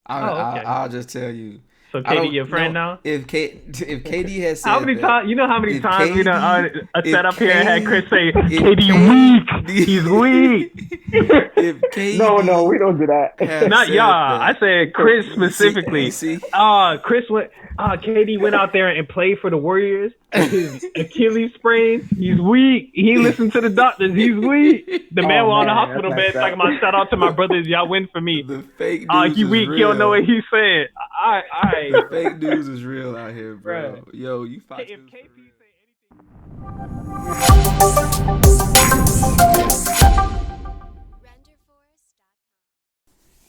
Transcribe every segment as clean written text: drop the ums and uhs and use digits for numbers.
Oh, okay. I'll just tell you. So I KD don't your friend know now? if KD has How said many that. times? You know how many If times we done KD sat if up here and had Chris K say if KD weak. He's weak. KD if No, we KD don't do that. has Not y'all. said I that, said Chris you see, you specifically. see. Chris went. KD went out there and played for the Warriors with his Achilles sprain. He's weak. He listened to the doctors. He's weak. The man Oh was on the man, that's hospital messed bed talking up. about shout out to my brothers. Y'all win for me. The fake news He is weak. He don't know what real. he said. I, The fake news is real out here, bro. bro. Yo, you Fox If News for KP say real.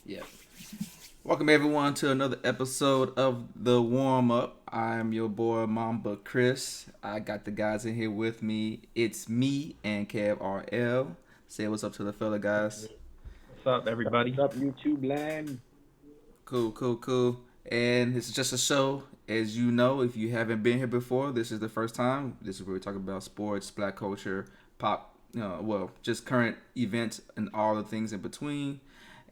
Yeah. Welcome everyone to another episode of the Warm Up. I'm your boy Mamba Chris. I got the guys in here with me. It's me and Kev RL. Say what's up to the fella guys. what's up, What's everybody? up, YouTube land? Cool, cool, cool. And this is just a show. As you know, if you haven't been here before, this is the first time. This is where we talk about sports, black culture, pop, just current events and all the things in between.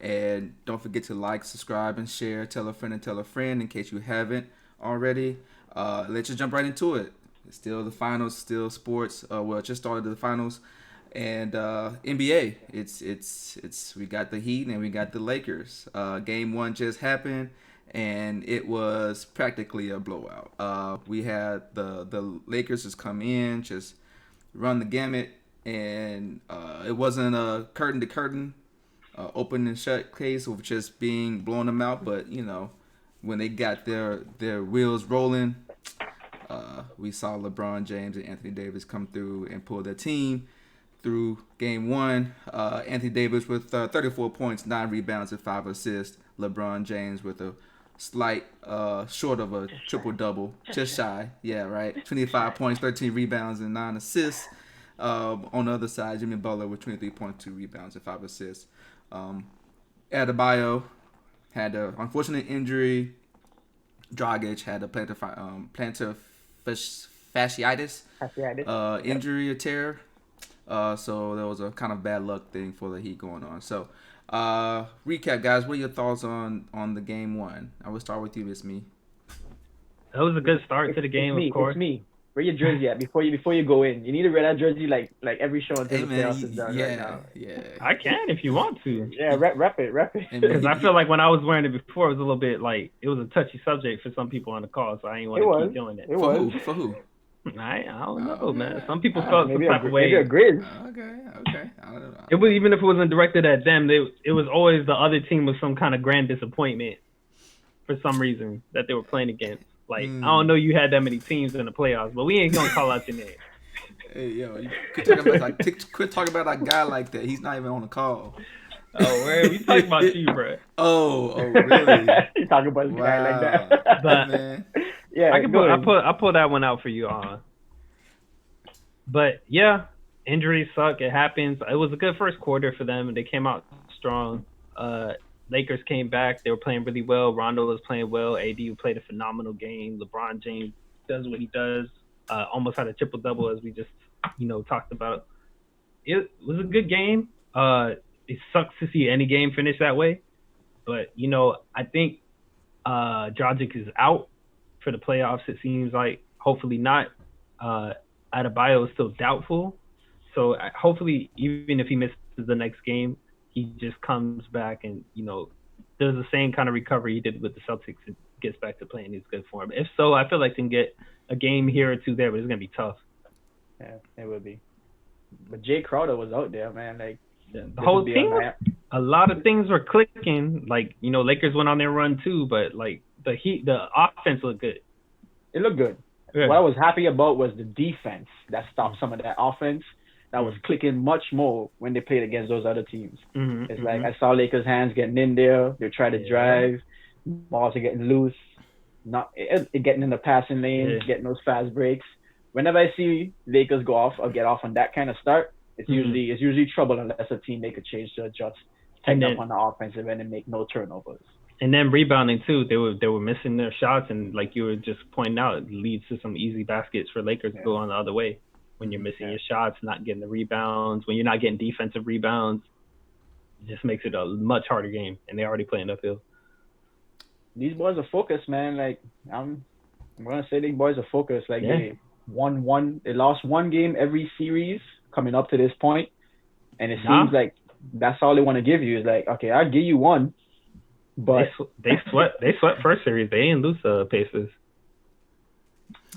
And don't forget to like, subscribe, and share. Tell a friend and tell a friend in case you haven't already. Let's just jump right into it. It's still the finals, still sports. Just started the finals, and NBA. It's we got the Heat and we got the Lakers. Game one just happened, and it was practically a blowout. We had the Lakers just come in, just run the gamut, and it wasn't a curtain to curtain, open and shut case of just being blowing them out. But when they got their wheels rolling, we saw LeBron James and Anthony Davis come through and pull their team through game one. Anthony Davis with 34 points, 9 rebounds, and 5 assists. LeBron James with a slight short of a triple double, just shy. Yeah, right. 25 points, 13 rebounds, and 9 assists. On the other side, Jimmy Butler with 23.2 rebounds and 5 assists. Adebayo had an unfortunate injury. Dragic had a plantar fasciitis Fasciitis. Yep. injury, a tear. So there was a kind of bad luck thing for the Heat going on. So, recap, guys. What are your thoughts on the game one? I will start with you, Miss Me. That was a good start to the It's game, of me. It's course. me. Where your jersey at? Before you go in, you need to wear that jersey like every show until Hey the man, playoffs is done. Right yeah, now. yeah. I can if you want to. Yeah, rep it, rep it. Hey man, Because I feel like when I was wearing it before, it was a little bit like it was a touchy subject for some people on the call, so I didn't want It to was. keep doing it. It for was. who? For who? I don't know, man. Okay, Some people all felt right. some Maybe type of maybe a way. Grizz. Okay. I don't know. It was even if it wasn't directed at them, it was always the other team was some kind of grand disappointment for some reason that they were playing against. Like I don't know, you had that many teams in the playoffs, but we ain't gonna call out your name. Hey yo, you quit talking about that guy like that. He's not even on the call. Oh, where we talking about you, bro? Oh, really? You talking about this guy like Wow. that? But Man. Yeah, I can go put ahead. I pull that one out for you. But yeah, injuries suck. It happens. It was a good first quarter for them, and they came out strong. Lakers came back. They were playing really well. Rondo was playing well. AD played a phenomenal game. LeBron James does what he does. Almost had a triple double as we just talked about. It was a good game. It sucks to see any game finish that way, but I think Dragic is out for the playoffs. It seems like hopefully not. Uh, Adebayo is still doubtful, so hopefully even if he misses the next game, he just comes back and does the same kind of recovery he did with the Celtics and gets back to playing his good form. If so, I feel like they can get a game here or two there, but it's gonna be tough. Yeah, it would be. But Jay Crowder was out there, man. Like The this would whole be team on was that. a lot of things were clicking. Like Lakers went on their run too, but like the offense looked good. It looked good. Yeah. What I was happy about was the defense that stopped some of that offense that was clicking much more when they played against those other teams. It's like I saw Lakers' hands getting in there. They try to drive, balls are getting loose, not getting in the passing lane, getting those fast breaks. Whenever I see Lakers go off or get off on that kind of start, it's usually trouble unless a team make a change to adjust, tighten up on the offensive end and make no turnovers. And then rebounding too, they were missing their shots, and like you were just pointing out, it leads to some easy baskets for Lakers to go on the other way. When you're missing your shots, not getting the rebounds, when you're not getting defensive rebounds, it just makes it a much harder game, and they're already playing uphill. these boys are focused, man. Like I'm gonna say these boys are focused. Like Yeah. they lost one game every series coming up to this point, and it Nah, seems like that's all they want to give you is like, okay, I'll give you one, but they swept first series. They didn't lose the Pacers.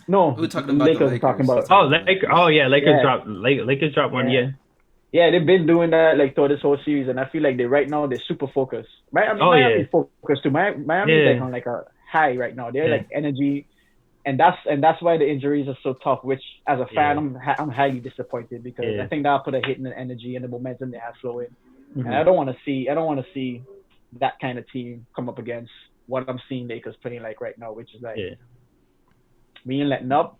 no, We're talking about the Lakers are talking Lakers. He's about. talking Oh, about the Lakers. Lakers. Oh yeah, Yeah, Lakers dropped one. yeah. Yeah. Yeah, they've been doing that like through this whole series, and I feel like they right now they're super focused. Oh yeah. Miami's focused too. Miami's like Yeah. on like a high right now. They're Yeah. like energy, and that's why the injuries are so tough. Which as a fan, Yeah. I'm highly disappointed because Yeah. I think that'll put a hit in the energy and the momentum they have flowing. And Mhm. I don't want to see that kind of team come up against what I'm seeing Lakers playing like right now, which is like Yeah. we ain't letting up,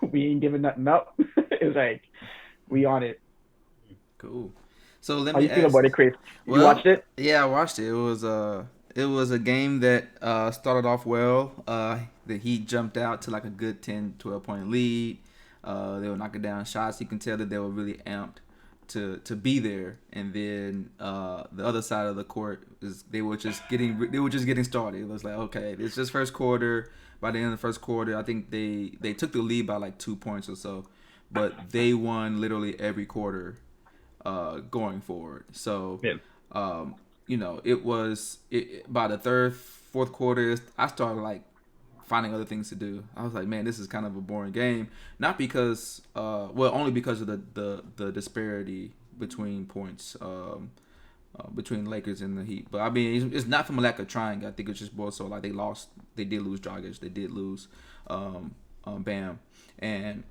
we ain't giving nothing up. It's like we on it. Cool. So let How me you feel ask. about it, Chris? You Well, watched it? yeah, I watched it. It was a game that started off well. The Heat jumped out to like a good 10, 12 point lead. They were knocking down shots. You can tell that they were really amped to be there. And then the other side of the court is they were just getting started. It was like, okay, it's just first quarter. By the end of the first quarter, I think they took the lead by like 2 points or so, but they won literally every quarter going forward. So, Yeah. by the third, fourth quarter, I started like finding other things to do. I was like, man, this is kind of a boring game. Not because, only because of the disparity between points between Lakers and the Heat. But I mean, it's not from a lack of trying. I think it's just more so like they did lose Dragic, they did lose Bam, and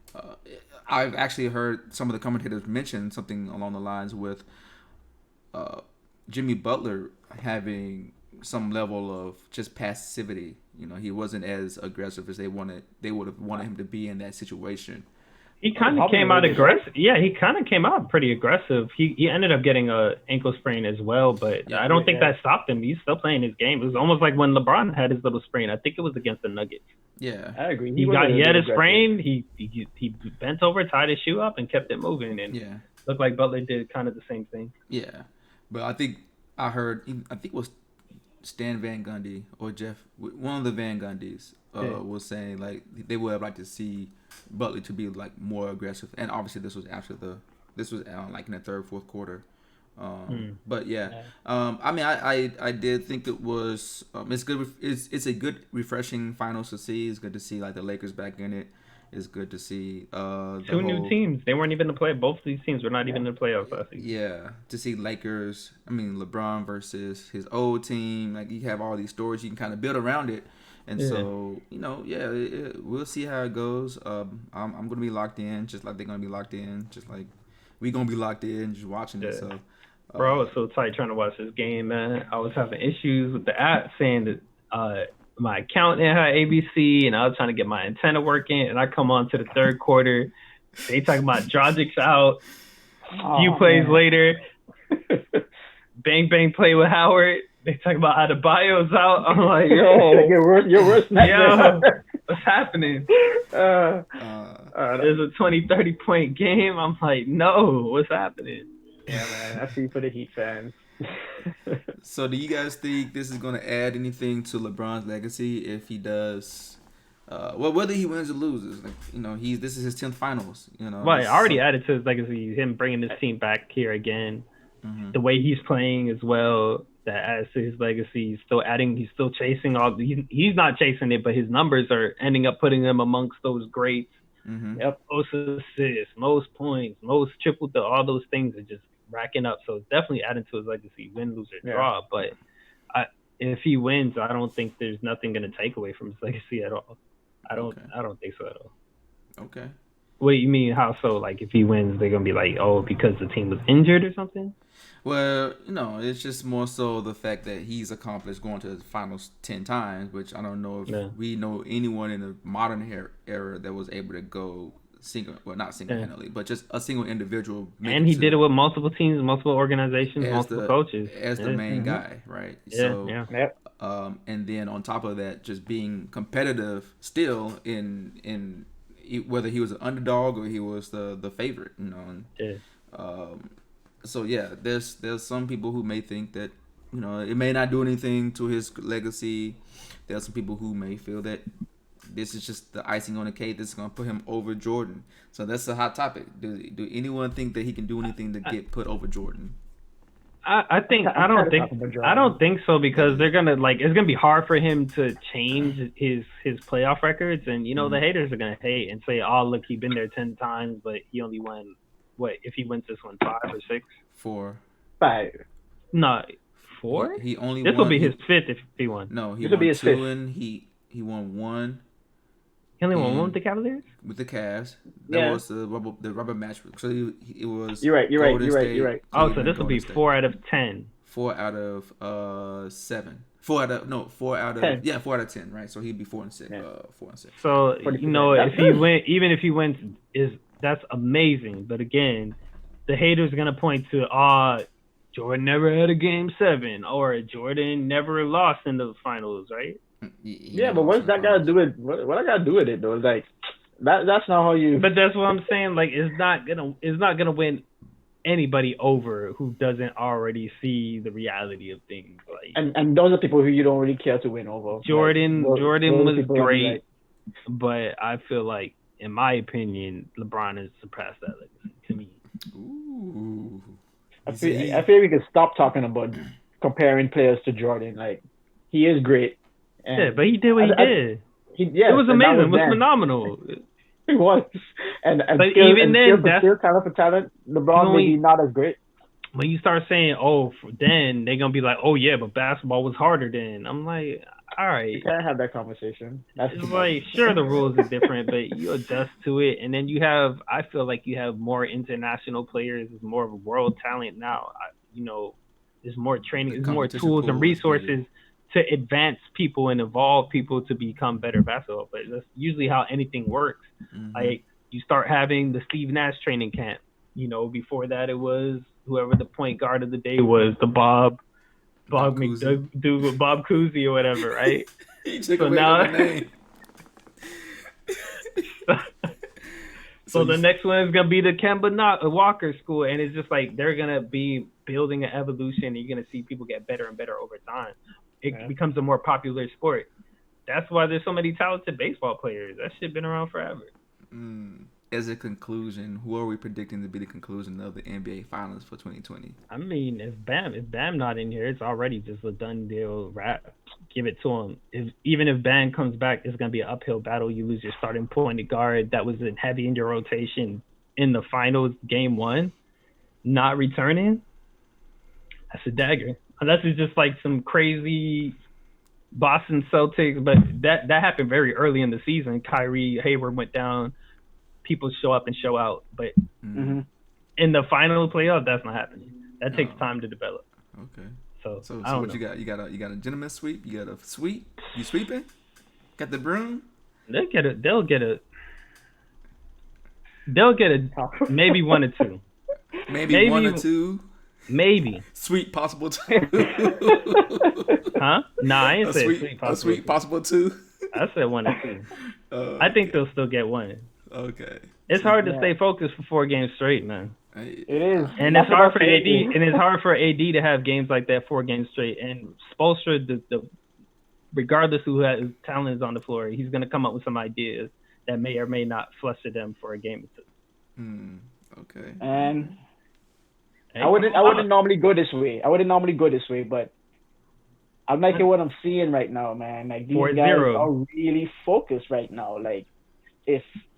I've actually heard some of the commentators mention something along the lines with Jimmy Butler having some level of just passivity. He wasn't as aggressive as they would have wanted him to be in that situation. He kind of came out aggressive. Yeah, he kind of came out pretty aggressive. He ended up getting a ankle sprain as well, but I don't think that stopped him. He's still playing his game. It was almost like when LeBron had his little sprain. I think it was against the Nuggets. Yeah, I agree. He had a sprain. He bent over, tied his shoe up, and kept it moving. And looked like Butler did kind of the same thing. Yeah, but I think it was Stan Van Gundy or Jeff, one of the Van Gundys, was saying like they would have liked to see Butler to be like more aggressive, and obviously this was like in the third, fourth quarter. But I mean, I did think it was it's good. It's a good refreshing finals to see. It's good to see like the Lakers back in it. It's good to see two new teams. They weren't even in the play. Both of these teams were not even in the playoffs last season. Yeah, to see Lakers. I mean, LeBron versus his old team. Like you have all these stories you can kind of build around it. And so we'll see how it goes. I'm gonna be locked in, just like they're gonna be locked in, just like we gonna be locked in, just watching it. So, bro, I was so tight trying to watch this game, man. I was having issues with the app saying that my account didn't have ABC, and I was trying to get my antenna working. And I come on to the third quarter, they talking about Dragic's out. Few plays later, bang bang play with Howard. They talking about Adebayo's out. I'm like, yo, your worst nightmare. Yo, what's happening? There's a 20, 30 point game. I'm like, no, what's happening? Yeah, man, I see for the Heat fans. So, do you guys think this is going to add anything to LeBron's legacy if he does? Whether he wins or loses, like this is his 10th finals. Right, already added to his legacy. Him bringing his team back here again, the way he's playing as well. That adds to his legacy. He's still adding. He's still chasing all. He's not chasing it, but his numbers are ending up putting him amongst those greats. Yep. Most assists, most points, most triple. All those things are just racking up. So it's definitely adding to his legacy. Win, lose, or draw. But if he wins, I don't think there's nothing going to take away from his legacy at all. I don't think so at all. Okay. What do you mean? How so? Like if he wins, they're gonna be like, oh, because the team was injured or something? Well, it's just more so the fact that he's accomplished going to the finals 10 times, which I don't know if we know anyone in the modern era that was able to go not single-handedly, but just a single individual. And he did it with multiple teams, multiple organizations, multiple coaches. As the main guy, right? And then on top of that, just being competitive still in whether he was an underdog or he was the favorite, So there's some people who may think that it may not do anything to his legacy. There are some people who may feel that this is just the icing on the cake that's going to put him over Jordan. So that's a hot topic. Do anyone think that he can do anything to get put over Jordan? I don't think so, because they're gonna it's gonna be hard for him to change his playoff records, and the haters are gonna hate and say, oh look, he's been there 10 times, but he only won if he wins this one 5 or 6? 4. 5. No, 4. He only. This will be his 5th if he won. No, he won 2 and he won 1. He only won 1 with the Cavaliers? With the Cavs. That was the rubber match. So it was. You're right. Oh, so this will be 4 out of 10. 4 out of 7. 4 out of 10. Yeah, 4 out of 10, right? So he'd be 4 and 6. Yeah. 4 and 6. So if he wins, that's amazing. But again, the haters are gonna point to Jordan never had a game 7, or Jordan never lost in the finals, right? Yeah, but what's that got to do with what I got to do with it though? Like that's not how you. But that's what I'm saying. Like it's not gonna win anybody over who doesn't already see the reality of things. Like and those are people who you don't really care to win over. Jordan was great, but I feel like, in my opinion, LeBron has surpassed that legacy to me. Ooh. I feel we can stop talking about comparing players to Jordan. Like he is great. Yeah, but he did what he did. It was amazing. It was phenomenal. It was. And but even then, that's talent for talent. LeBron maybe not as great. When you start saying, then they're gonna be like, oh yeah, but basketball was harder then. I'm like, all right. You can't have that conversation. It's like, sure, the rules are different, but you adjust to it, and then I feel like you have more international players. There's more of a world talent now. There's more training, there's more tools and resources to advance people and evolve people to become better basketball players. That's usually how anything works. Mm-hmm. Like you start having the Steve Nash training camp. Before that it was whoever the point guard of the day was, the Bob Cousy or whatever, right? So now, so the next one is gonna be the Kemba Walker school, and it's just like they're gonna be building an evolution, and you're gonna see people get better and better over time. It becomes a more popular sport. That's why there's so many talented baseball players. That shit been around forever. As a conclusion, who are we predicting to be the conclusion of the NBA Finals for 2020? I mean, if Bam not in here, it's already just a done deal wrap. Give it to him. Even if Bam comes back, it's gonna be an uphill battle. You lose your starting point guard that was heavy in your rotation in the finals, game 1, not returning. That's a dagger. Unless it's just like some crazy Boston Celtics, but that happened very early in the season. Kyrie, Hayward went down. People show up and show out, but in the final playoff, that's not happening. That takes time to develop. Okay. So what know. You got? You got a gentleman's sweep. You got a sweep. You sweeping? Got the broom? They'll get a maybe 1 or 2. Maybe 1 or 2. Maybe. Sweet possible 2. Huh? Nah, I ain't said sweet possible. A sweet possible 2. I said 1 or 2. I think they'll still get 1. Okay. It's hard to stay focused for 4 games straight, man. It is. And it's hard for AD, and it's hard for AD to have games like that 4 games straight. And Spoelstra, regardless who has talent is on the floor, he's gonna come up with some ideas that may or may not fluster them for a game or 2. Okay. And I wouldn't normally go this way. But I'm liking what I'm seeing right now, man. Like these guys are really focused right now. Like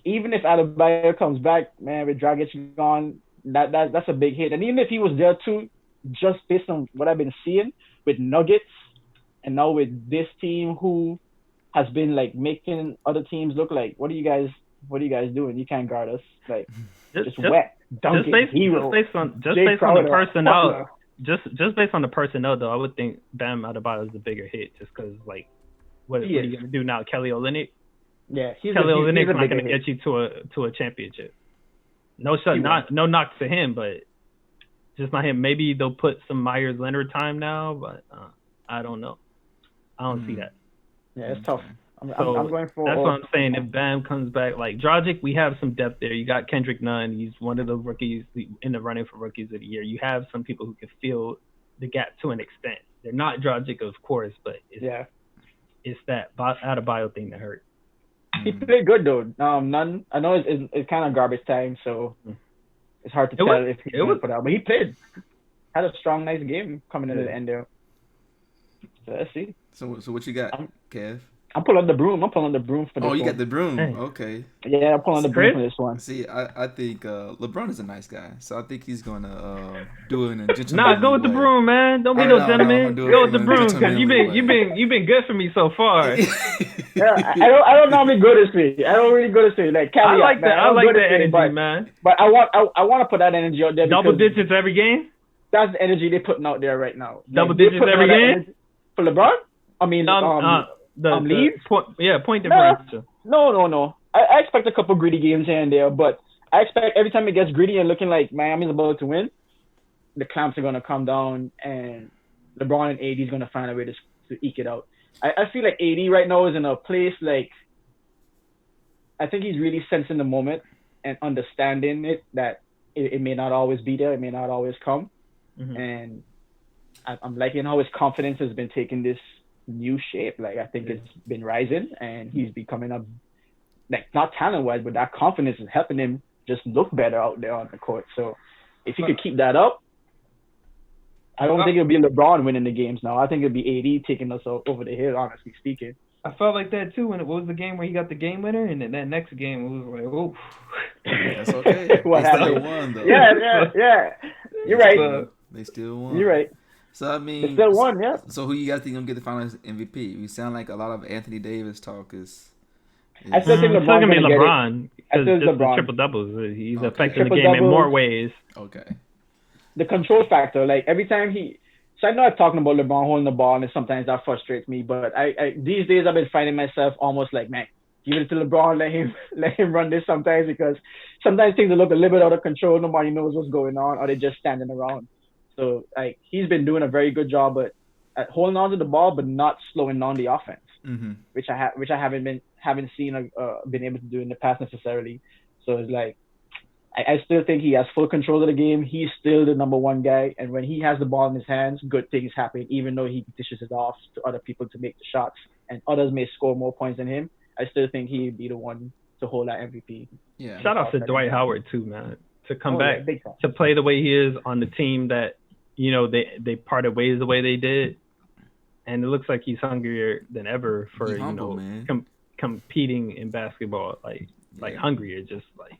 even if Adebayo comes back, man, with Dragic gone, that's a big hit. And even if he was there too, just based on what I've been seeing with Nuggets, and now with this team who has been like making other teams look like, what are you guys doing? You can't guard us. Like just wet. Just based on the personnel. Just based on the personnel, though, I would think Bam Adebayo is the bigger hit, just because like, what are you gonna do now, Kelly Olynyk? Yeah, Kelly Olynyk's not gonna get you to a championship. No knock to him, but just not him. Maybe they'll put some Myers Leonard time now, but I don't know. I don't see that. Yeah, it's tough. I'm going for. That's what I'm saying. If Bam comes back, like Dragic, we have some depth there. You got Kendrick Nunn. He's one of the rookies in the running for rookies of the year. You have some people who can fill the gap to an extent. They're not Dragic, of course, but Yeah. it's that Adebayo thing that hurt. He played good though. None. I know it's kind of garbage time, so it's hard to tell if he's going to put out. But he played. Had a strong, nice game coming into the end there. So let's see. So what you got, Kev? I'm pulling the broom. For this one. Oh, you got the broom. Hey. Okay. Yeah, I'm pulling the broom for this one. See, I think LeBron is a nice guy, so I think he's gonna do it in a gentlemanly Nah, go with the broom, man. Don't be no gentleman. Go with the broom, because you've been good for me so far. Yeah, I don't normally go this way. I don't really go this way. Like caveat, I like that. Man. I like that energy, energy, man. But I want to put that energy out there. Double digits every game. That's the energy they're putting out there right now. Double digits every game for LeBron. I mean, Leeds? Point differential. No. I expect a couple gritty games here and there, but I expect every time it gets gritty and looking like Miami's about to win, the clamps are going to come down and LeBron and AD is going to find a way to eke it out. I feel like AD right now is in a place like, I think he's really sensing the moment and understanding it, that it may not always be there, it may not always come. Mm-hmm. And I'm liking how his confidence has been taking this new shape. Like, I think it's been rising and he's becoming a, like, not talent-wise, but that confidence is helping him just look better out there on the court. So if he could keep that up, I don't think it'll be LeBron winning the games now. I think it'll be AD taking us over the hill, honestly speaking. I felt like that too when it was the game where he got the game winner, and then that next game it was like, oh. That's okay. They still won, though. Yeah. You're right. They still won. You're right. So, I mean, they still won, yeah. So who you guys think gonna get the Finals MVP? We sound like a lot of Anthony Davis talk is. I still think LeBron's gonna be LeBron. I still think LeBron. Triple doubles. He's affecting the game in more ways. Okay. The control factor, like every time so I know I'm talking about LeBron holding the ball, and sometimes that frustrates me. But I these days I've been finding myself almost like, man, give it to LeBron, let him run this sometimes, because sometimes things look a little bit out of control. Nobody knows what's going on, or they're just standing around. So like he's been doing a very good job at holding on to the ball, but not slowing down the offense, which I haven't been able to do in the past necessarily. So it's like I still think he has full control of the game. He's still the number one guy, and when he has the ball in his hands, good things happen. Even though he dishes it off to other people to make the shots, and others may score more points than him, I still think he'd be the one to hold that MVP. Yeah. Shout out to Dwight Howard too, man, to come back to play the way he is on the team that, you know, they parted ways the way they did, and it looks like he's hungrier than ever for competing in basketball, like hungrier, just like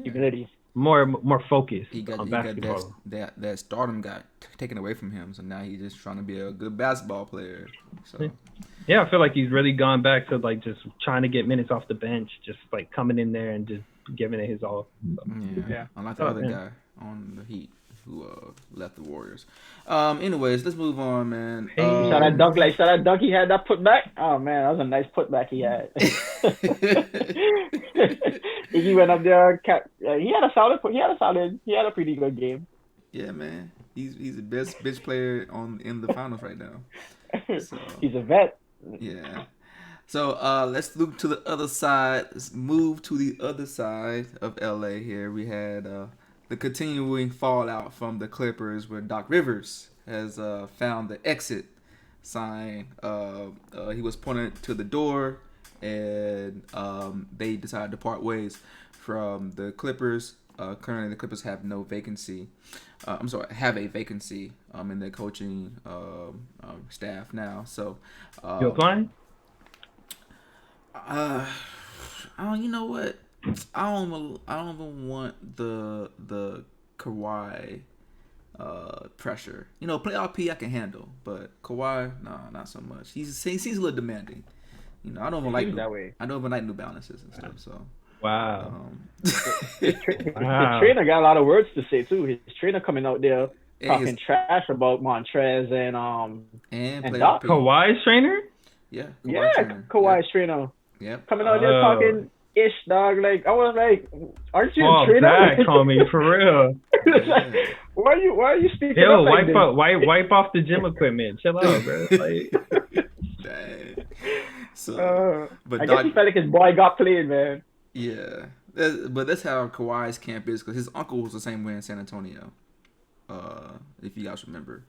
humility, more focused on basketball. That stardom got taken away from him, so now he's just trying to be a good basketball player. So yeah, I feel like he's really gone back to like just trying to get minutes off the bench, just like coming in there and just giving it his all. So, yeah. Unlike the other guy on the Heat who left the Warriors. Anyways, let's move on, man. Saw that dunk he had that putback. Oh man, that was a nice putback he had. He went up there. He had a pretty good game. Yeah, man. He's the best bench player in the finals right now. So, he's a vet. Yeah. So let's look to the other side. Let's move to the other side of LA here. We had the continuing fallout from the Clippers, where Doc Rivers has found the exit sign. He was pointed to the door, and they decided to part ways from the Clippers. Currently, the Clippers have no vacancy. Have a vacancy in their coaching staff now. So, you applying? You know what? I don't even want the Kawhi pressure. You know, playoff P I can handle, but Kawhi, no, not so much. He seems a little demanding. You know, I don't even like New Balances and stuff. So wow. His trainer got a lot of words to say too. His trainer coming out there talking trash about Montrez and Doc. Kawhi's trainer? Yeah. Kawhi's trainer. Yep. Coming out there talking ish, dog. Like, I was like, aren't you a trainer? That, call me for real. Like, why are you speaking up like this? Wipe off the gym equipment. Chill out, bro. Like, dang. So, but I guess he felt like his boy got played, man. Yeah, but that's how Kawhi's camp is, because his uncle was the same way in San Antonio. If you guys remember.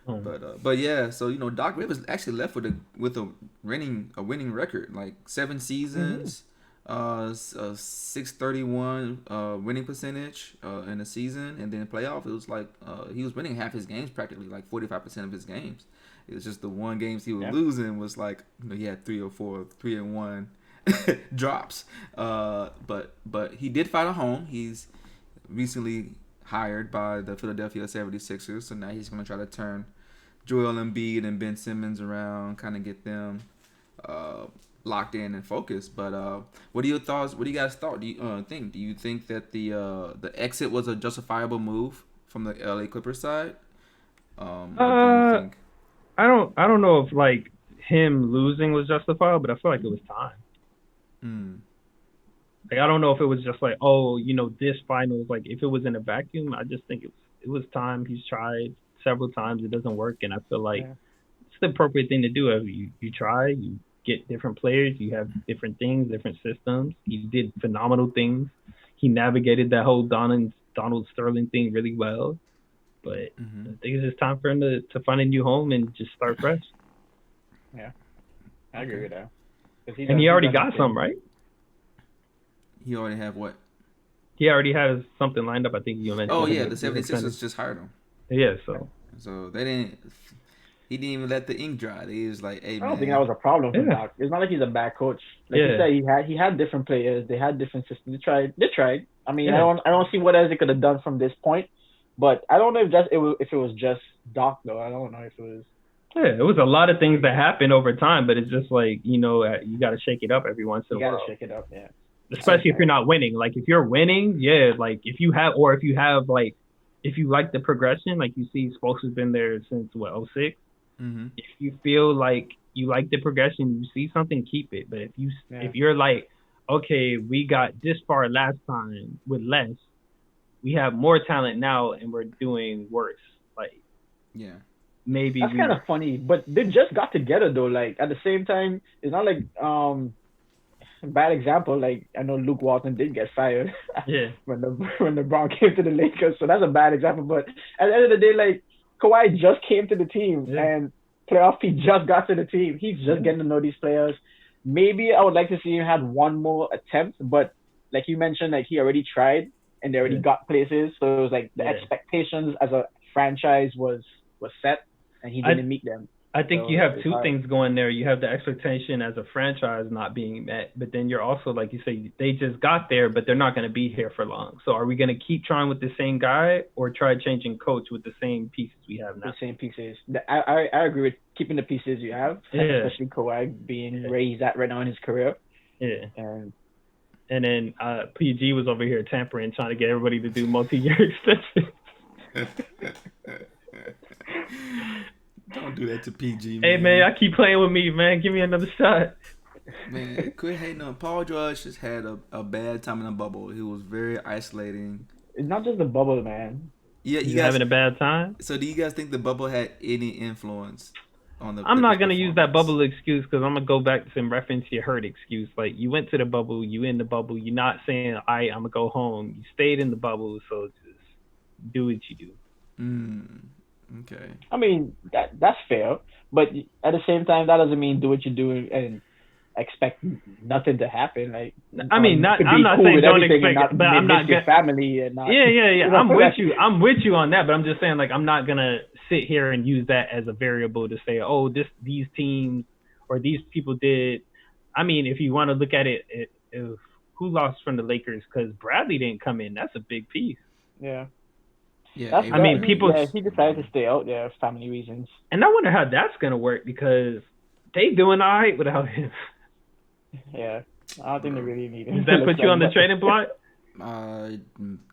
But yeah, so Doc Rivers actually left with a winning record, like 7 seasons, 631 winning percentage in a season, and then playoff it was like he was winning half his games practically, like 45% of his games. It was just the one games he was losing was like he had 3 or 4 3-1 drops. But he did find a home. He's recently hired by the Philadelphia 76ers, so now he's going to try to turn Joel Embiid and Ben Simmons around, kind of get them locked in and focused. But what are your thoughts? What do you guys thought? Do you think? Do you think that the exit was a justifiable move from the LA Clippers side? What do you think? I don't know if like him losing was justifiable, but I feel like it was time. Like I don't know if it was just like, this finals. Like if it was in a vacuum, I just think it was time. He's tried several times, it doesn't work, and I feel like it's the appropriate thing to do. You try, you get different players, you have different things, different systems. He did phenomenal things. He navigated that whole Donald Sterling thing really well. But I think it's just time for him to find a new home and just start fresh. Yeah, I agree with that. And he already got some, right? He already have what? He already has something lined up. I think you mentioned. Oh yeah, the 76ers just hired him. Yeah, so they didn't. He didn't even let the ink dry. They was like, "Hey, man." I don't think that was a problem for Doc. It's not like he's a bad coach. Like you said, he had different players. They had different systems. They tried. I mean, I don't see what else they could have done from this point. But I don't know if it was just Doc though. I don't know if it was. Yeah, it was a lot of things that happened over time, but it's just like you got to shake it up every once in a while. You got to shake it up, yeah. Especially if you're not winning. Like if you're winning, like if you like the progression, like you see Spoelstra's been there since 06. If you feel like you like the progression, you see something, keep it. But if you're like, okay, we got this far last time with less, we have more talent now and we're doing worse. Like maybe that's kind of funny, but they just got together though. Like at the same time, it's not like bad example. Like I know Luke Walton did get fired. when LeBron came to the Lakers, so that's a bad example. But at the end of the day, like Kawhi just came to the team and playoff. He just got to the team. He's just getting to know these players. Maybe I would like to see him have one more attempt, but like you mentioned, like he already tried and they already got places. So it was like the expectations as a franchise was set, and he didn't meet them. I think you have two things going there. You have the expectation as a franchise not being met, but then you're also, like you say, they just got there, but they're not going to be here for long. So are we going to keep trying with the same guy or try changing coach with the same pieces we have now? The same pieces. I agree with keeping the pieces you have, especially Kawhi being where he's at right now in his career. Yeah. And then PG was over here tampering, trying to get everybody to do multi-year extensions. Don't do that to PG, man. Hey, man, I keep playing with me, man. Give me another shot. Man, quit hating on Paul George. Just had a bad time in the bubble. He was very isolating. It's not just the bubble, man. Yeah, you guys having a bad time? So do you guys think the bubble had any influence on the I'm not going to use that bubble excuse because I'm going to go back to some reference to your hurt excuse. Like, you went to the bubble, you in the bubble. You're not saying, all right, I'm going to go home. You stayed in the bubble, so just do what you do. Okay. I mean, that's fair, but at the same time, that doesn't mean do what you do and expect nothing to happen. Like, I mean, I'm not saying don't expect, but I'm not your family and not. Yeah. I'm with you. I'm with you on that, but I'm just saying, like, I'm not gonna sit here and use that as a variable to say, oh, these teams or these people did. I mean, if you want to look at it, who lost from the Lakers because Bradley didn't come in, that's a big piece. Yeah. Yeah, I mean, people. Yeah, he decided to stay out there, family reasons. And I wonder how that's gonna work because they doing all right without him. Yeah, I don't think they really need him. Does that put you on the trading block?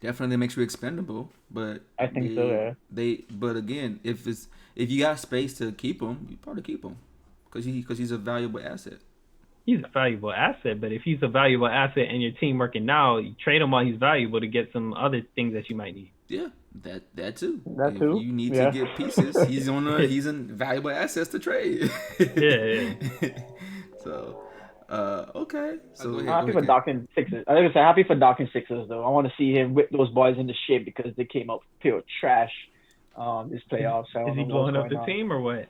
Definitely makes you expendable, but I think so. Yeah. But again, if you got space to keep him, you probably keep him because he's a valuable asset. He's a valuable asset, but if he's a valuable asset and your team working now, you trade him while he's valuable to get some other things that you might need. Yeah, that too. That too. You need to get pieces. He's in valuable assets to trade. Yeah. So, okay. So happy for Doc and Sixers. I think happy for Doc and Sixers though. I want to see him whip those boys into shape because they came out pure trash this playoffs. I don't Is know he what's blowing up going the on. team or what?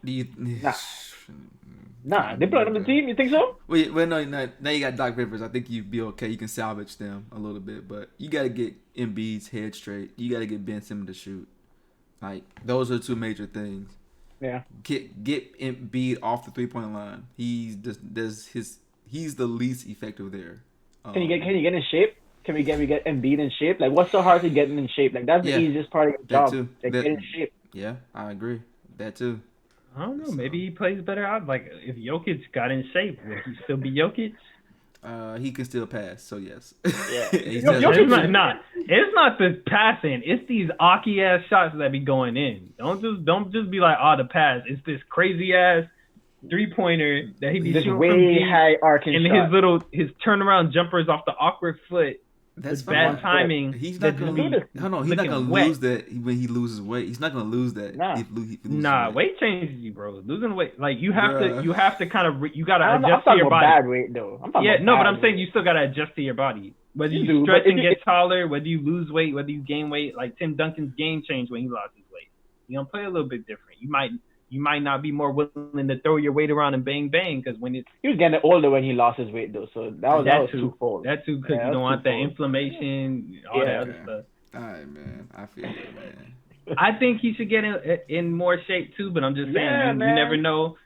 Nah, they blowing up the team. You think so? Well, no. Now you got Doc Rivers. I think you'd be okay. You can salvage them a little bit, but you got to get Embiid's head straight. You got to get Ben Simmons to shoot. Like those are two major things. Yeah. Get Embiid off the 3-point line. He's the least effective there. Can you get in shape? Can we get Embiid in shape? Like, what's so hard to getting in shape? Like, that's the easiest part of your job. Too. Like, get in shape. Yeah, I agree. That too. I don't know. Maybe he plays better out. Like, if Jokic got in shape, would he still be Jokic? He can still pass, so yes. Yeah. It's not the passing. It's these Aki ass shots that be going in. Don't just be like, the pass. It's this crazy ass 3-pointer that he be shooting way from deep, high arcing and shot. his turnaround jumpers off the awkward foot. That's bad timing. He's not gonna lose. No, he's not gonna lose that when he loses weight. He's not gonna lose that. Nah, weight changes you, bro. Losing weight, like you have to kind of you gotta adjust to I'm your talking about body. bad weight though. But I'm saying you still gotta adjust to your body. Whether you stretch and get taller, whether you lose weight, whether you gain weight. Like Tim Duncan's game changed when he lost his weight. You play a little bit different. You might not be more willing to throw your weight around and bang because when he was getting older when he lost his weight though, so that was twofold. That too, because you don't want that inflammation, all that other stuff. All right, man. I feel it, man. I think he should get in more shape too, but I'm just saying you never know.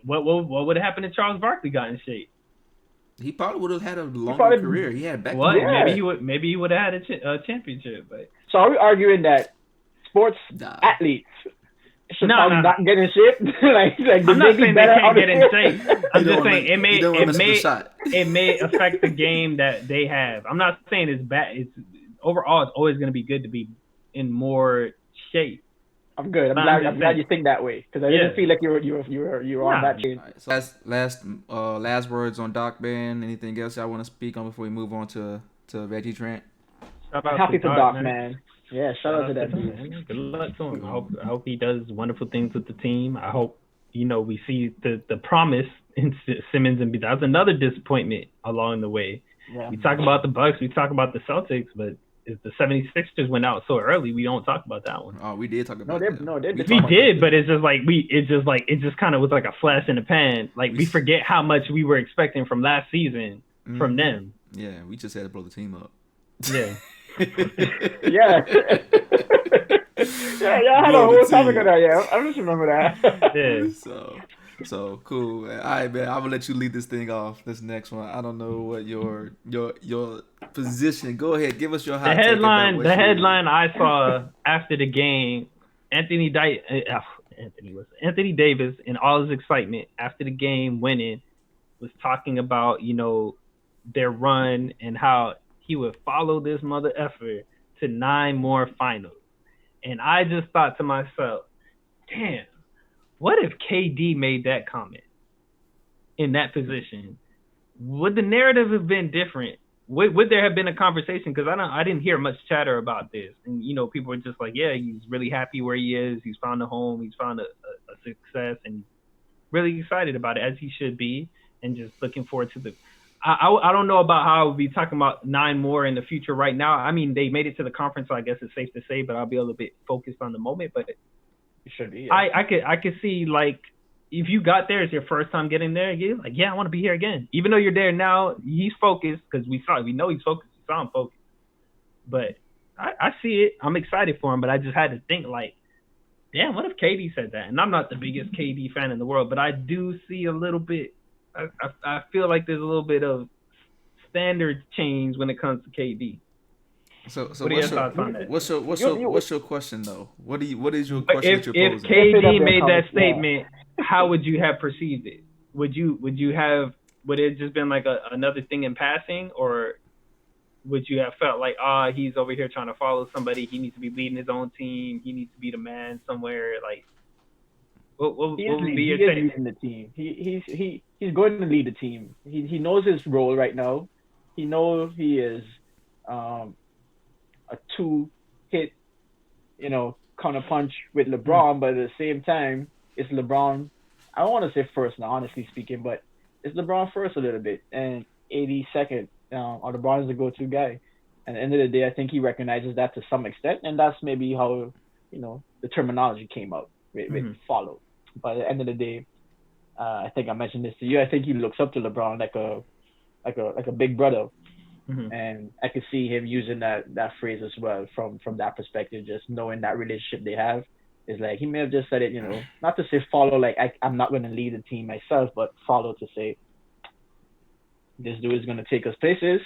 What would have happened if Charles Barkley got in shape? He probably would have had a longer career. He had back. Maybe he would have had a championship. But so are we arguing that sports athletes should not get in shape? I'm not saying they can't get in shape. I'm just saying it may affect the game that they have. I'm not saying it's bad. It's overall it's always going to be good to be in more shape. I'm good. I'm glad you think that way because I didn't feel like you were on that chain. Right, so last words on Doc Ben. Anything else I want to speak on before we move on to Reggie's rant? Happy for Doc, man. Yeah, shout out to that dude. Good luck to him. I hope he does wonderful things with the team. I hope we see the promise in Simmons and that's another disappointment along the way. Yeah. We talk about the Bucks, we talk about the Celtics, but if the 76ers went out so early, we don't talk about that one. Oh, we did talk about that. We did, but it's just kind of was like a flash in the pan. Like we forget how much we were expecting from last season from them. Yeah, we just had to blow the team up. Yeah. Yeah. I had a whole topic of that. Yeah, I just remember that. Yeah. So cool, man. All right, man. I'm gonna let you lead this thing off. This next one, I don't know what your position. Go ahead, give us your hot take. The headline I saw after the game, Anthony Davis, in all his excitement after the game winning, was talking about their run and how he would follow this mother effer to 9 more finals. And I just thought to myself, damn, what if KD made that comment in that position? Would the narrative have been different? Would there have been a conversation? Because I didn't hear much chatter about this. And, people were just like, yeah, he's really happy where he is. He's found a home. He's found a success and really excited about it, as he should be. And just looking forward to I don't know about how I would be talking about 9 more in the future right now. I mean, they made it to the conference, so I guess it's safe to say, but I'll be a little bit focused on the moment. But it should be. Yeah. I could see, like, if you got there, it's your first time getting there, you're like, yeah, I want to be here again. Even though you're there now, he's focused because we know he's focused. We saw him focused. But I see it. I'm excited for him, but I just had to think, like, damn, what if KD said that? And I'm not the biggest KD fan in the world, but I do see a little bit. I feel like there's a little bit of standard change when it comes to KD. So what are your thoughts on that? What's your question though? What is your question that you're posing? If KD made that statement, how would you have perceived it? Would it just been like another thing in passing, or would you have felt like he's over here trying to follow somebody, he needs to be leading his own team, he needs to be the man somewhere, like what would be your take? He is leading the team. He's going to lead the team. He knows his role right now. He knows he is a 2-hit, counterpunch with LeBron, but at the same time, it's LeBron. I don't want to say first now, honestly speaking, but it's LeBron first a little bit, and AD second. Or LeBron is the go-to guy. And at the end of the day, I think he recognizes that to some extent, and that's maybe how the terminology came out with follow. But at the end of the day, I think I mentioned this to you. I think he looks up to LeBron like a big brother. And I could see him using that phrase as well from that perspective, just knowing that relationship they have. Is like he may have just said it, not to say follow, like I'm not going to lead the team myself, but follow to say this dude is going to take us places,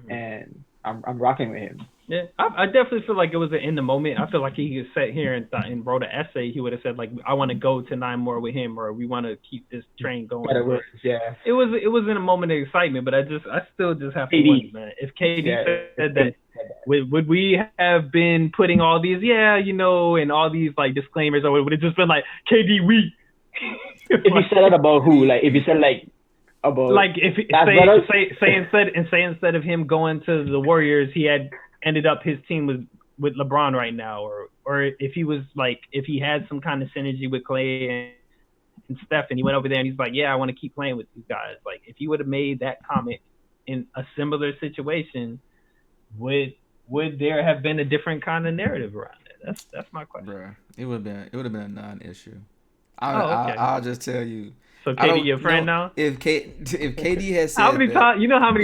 and I'm rocking with him. Yeah, I definitely feel like it was in the moment. I feel like he could sit here and wrote an essay. He would have said like, I want to go to 9 more with him, or we want to keep this train going. Yeah, it was in a moment of excitement, but I still just have to wonder, man. If KD said that, would we have been putting all these and all these like disclaimers, or would it just been like KD weak? If he said that about who? Like if he said like about like if say instead of him going to the Warriors, he had ended up his team with LeBron right now, or if he was like if he had some kind of synergy with Clay and Steph, and he went over there and he's like, yeah, I want to keep playing with these guys. Like if he would have made that comment in a similar situation, would there have been a different kind of narrative around it? That's my question. Bruh, it would have been a non-issue. I'll just tell you. So KD your friend now? If KD has said how many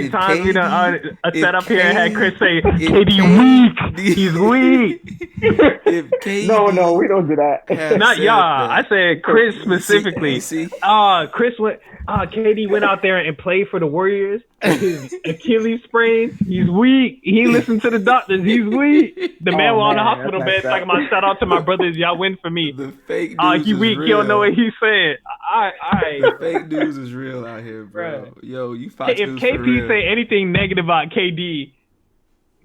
times I sat up here and had Chris say KD weak. He's weak. If KD no, we don't do that. Not y'all. I said Chris specifically. Chris went. KD went out there and played for the Warriors. His Achilles sprained. He's weak. He listened to the doctors. He's weak. The man was on the hospital bed talking about, shout out to my brothers. Y'all win for me. The fake news he weak. Real. He don't know what he's saying. The fake news is real out here, bro. Yo, you Fox if News KP for real. say anything negative about KD,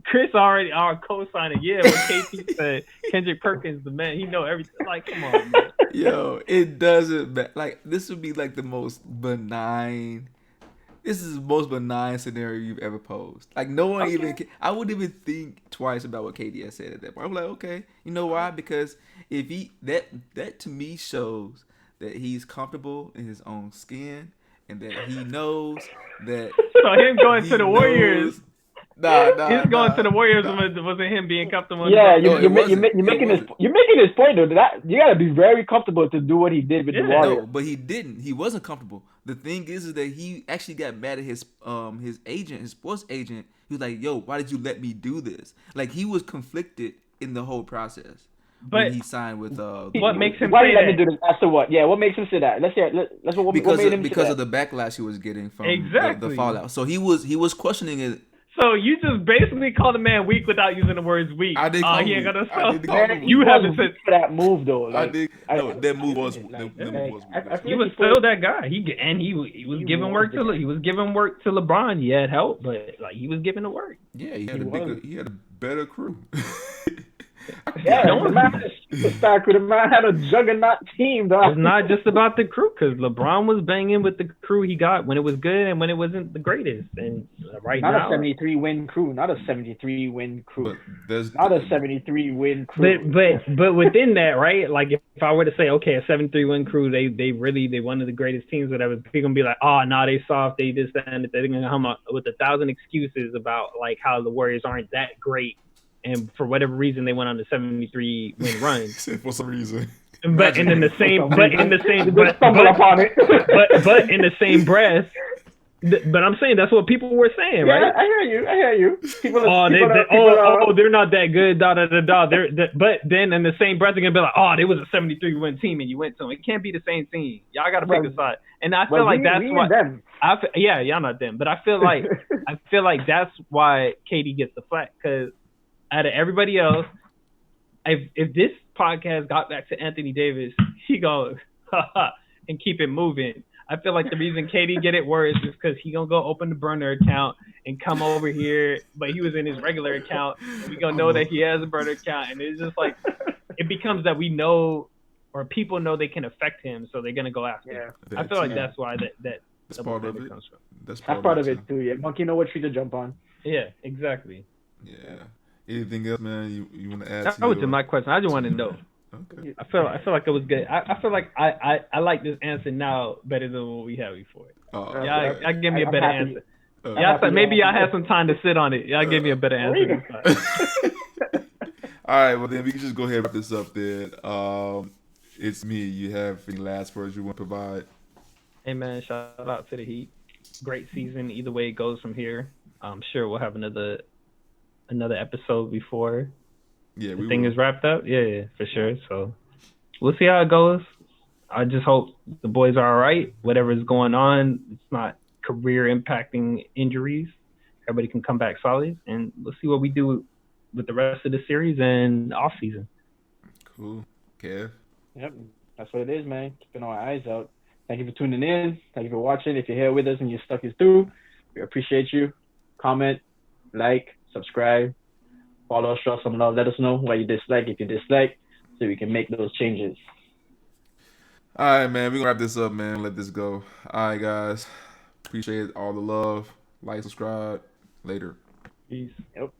Chris already co-signing. Yeah, when KP said Kendrick Perkins, the man, he know everything. Like, come on, man. Yo, it doesn't matter. Like, this would be like the most benign. This is the most benign scenario you've ever posed. Like, no one I wouldn't even think twice about what KD has said at that point. I'm like, okay, you know why? Because if that to me shows that he's comfortable in his own skin and that he knows that. So him going to the Warriors. He's going to the Warriors wasn't him being comfortable. Yeah, you're making his point though. That you gotta be very comfortable to do what he did with the Warriors. No, but he didn't. He wasn't comfortable. The thing is that he actually got mad at his agent, his sports agent. He was like, "Yo, why did you let me do this?" Like he was conflicted in the whole process. But when he signed with what makes him why say did let that? me do this? As to what? Yeah, what makes him say that? Let's hear. What made him because say of the backlash he was getting from exactly the fallout. So he was questioning it. So you just basically called a man weak without using the words weak. I did. He ain't gonna man, you haven't said that move though. Like, I did. No, that move was. He was still that guy. He was giving work to LeBron. He had help, but like he was giving the work. Yeah, he had a better crew. Yeah, the man had a superstar crew. The man had a juggernaut team, dog. It's not just about the crew, because LeBron was banging with the crew he got when it was good and when it wasn't the greatest. And not a 73 win crew. Not a 73 win crew. Not a 73 win crew. But within that, right? Like if I were to say, okay, a 73 win crew, they one of the greatest teams, whatever. People gonna be like, oh, no, they soft, they this, that, and they're gonna come up with 1,000 excuses about like how the Warriors aren't that great. And for whatever reason, they went on the 73 win run. For some reason. But in the same breath. But I'm saying that's what people were saying, right? Yeah, I hear you. They're not that good. But then in the same breath, they're gonna be like, oh, they was a 73 win team, and you went to them. It can't be the same team. Y'all got to pick a side. And I feel like that's why. Y'all not them. But I feel like that's why KD gets the flack, because out of everybody else, if this podcast got back to Anthony Davis, he go and keep it moving. I feel like the reason KD get it worse is because he gonna go open the burner account and come over here, but he was in his regular account. And we gonna know that he has a burner account, and it's just like it becomes that we know, or people know they can affect him, so they're gonna go after him. I feel like that's why that's part of it. Comes from. That's part of it too. Yeah, Monkey know what tree to jump on. Yeah, exactly. Yeah. Anything else, man? You want to add? That was my question. I just want to know. Okay. I feel like it was good. I feel like I like this answer now better than what we had before. Y'all give me a better answer. Maybe y'all had some time to sit on it. Y'all give me a better answer. All right, well then we can just go ahead and wrap this up then. It's me. You have any last words you want to provide? Hey man, shout out to the Heat. Great season. Either way it goes from here. I'm sure we'll have another episode before Yeah, the we thing will. is wrapped up. Yeah, for sure. So we'll see how it goes. I just hope the boys are all right. Whatever's going on, it's not career impacting injuries. Everybody can come back solid, and we'll see what we do with the rest of the series and off season. Cool. Kev. Yep, that's what it is, man. Keeping our eyes out. Thank you for tuning in. Thank you for watching. If you're here with us and you're stuck it through, we appreciate you. Comment, like, subscribe, follow us, show us some love. Let us know why you dislike, if you dislike, so we can make those changes. All right, man. We're gonna wrap this up, man. Let this go. All right, guys. Appreciate all the love. Like, subscribe. Later. Peace. Yep.